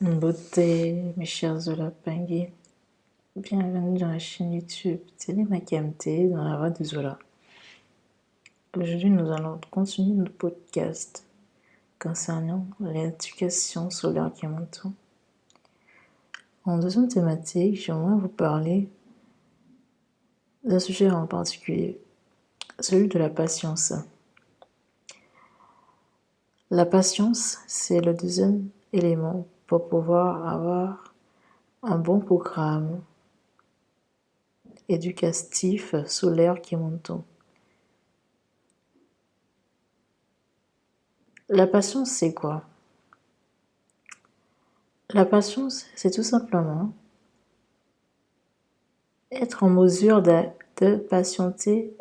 Beauté, mes chers Zolapingués, bienvenue dans la chaîne YouTube Télémakamté dans la voix de Zola. Aujourd'hui, nous allons continuer notre podcast concernant l'éducation solaire Kiamantou. En deuxième thématique, j'aimerais vous parler d'un sujet en particulier, celui de la patience. La patience, c'est le deuxième élément pour pouvoir avoir un bon programme éducatif solaire Kiamantou. La patience, c'est quoi? La patience, c'est tout simplement être en mesure de patienter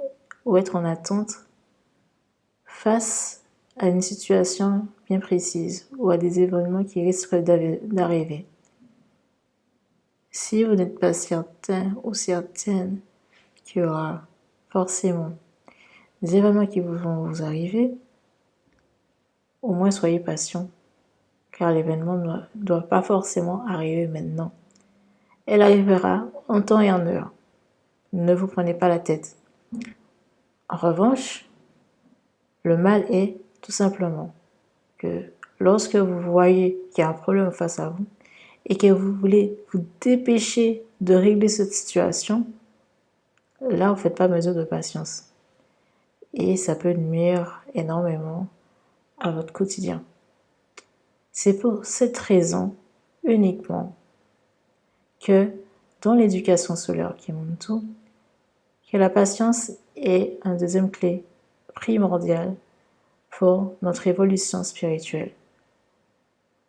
ou être en attente face à une situation bien précise ou à des événements qui risquent d'arriver. Si vous n'êtes pas certain ou certaine qu'il y aura forcément des événements qui vont vous arriver, au moins soyez patient, car l'événement ne doit pas forcément arriver maintenant. Elle arrivera en temps et en heure. Ne vous prenez pas la tête. En revanche, le mal est tout simplement que lorsque vous voyez qu'il y a un problème face à vous et que vous voulez vous dépêcher de régler cette situation, là, vous ne faites pas mesure de patience. Et ça peut nuire énormément à votre quotidien. C'est pour cette raison uniquement que dans l'éducation solaire Kiamantou, que la patience est un deuxième clé primordial pour notre évolution spirituelle.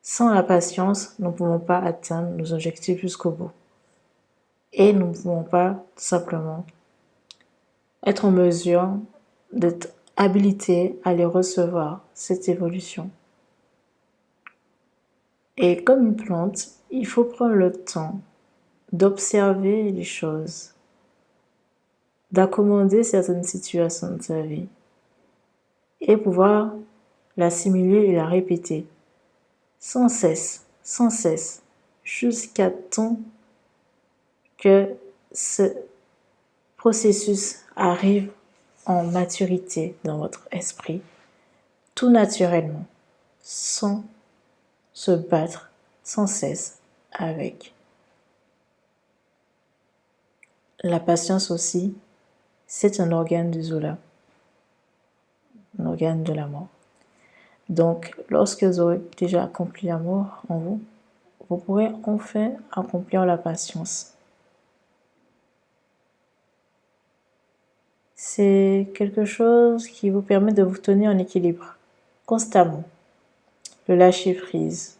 Sans la patience, nous ne pouvons pas atteindre nos objectifs jusqu'au bout. Et nous ne pouvons pas tout simplement être en mesure d'être habilités à les recevoir, cette évolution. Et comme une plante, il faut prendre le temps d'observer les choses, d'accommoder certaines situations de sa vie et pouvoir l'assimiler et la répéter sans cesse, jusqu'à temps que ce processus arrive en maturité dans votre esprit, tout naturellement, sans se battre sans cesse avec. La patience aussi, c'est un organe du Zola, un organe de l'amour. Donc, lorsque vous aurez déjà accompli l'amour en vous, vous pourrez enfin accomplir la patience. C'est quelque chose qui vous permet de vous tenir en équilibre constamment, le lâcher prise.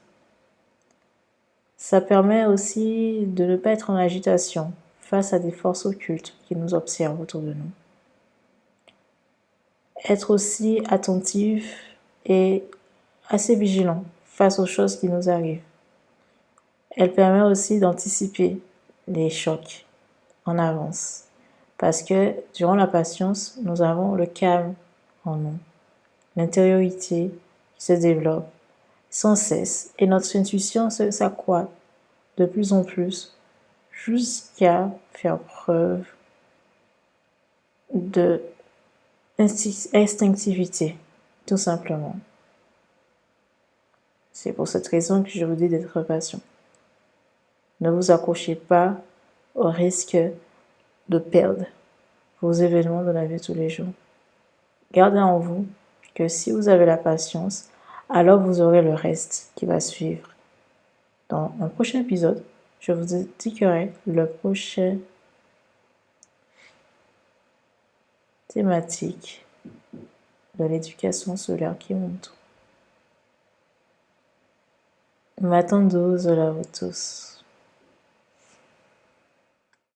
Ça permet aussi de ne pas être en agitation face à des forces occultes qui nous observent autour de nous. Être aussi attentif et assez vigilant face aux choses qui nous arrivent. Elle permet aussi d'anticiper les chocs en avance. Parce que durant la patience, nous avons le calme en nous, l'intériorité qui se développe sans cesse et notre intuition s'accroît de plus en plus jusqu'à faire preuve de instinctivité, tout simplement. C'est pour cette raison que je vous dis d'être patient. Ne vous accrochez pas au risque de perdre vos événements de la vie de tous les jours. Gardez en vous que si vous avez la patience, alors vous aurez le reste qui va suivre. Dans un prochain épisode, je vous indiquerai le prochain thématique de l'éducation solaire Kiamantou. M'attendons à vous tous.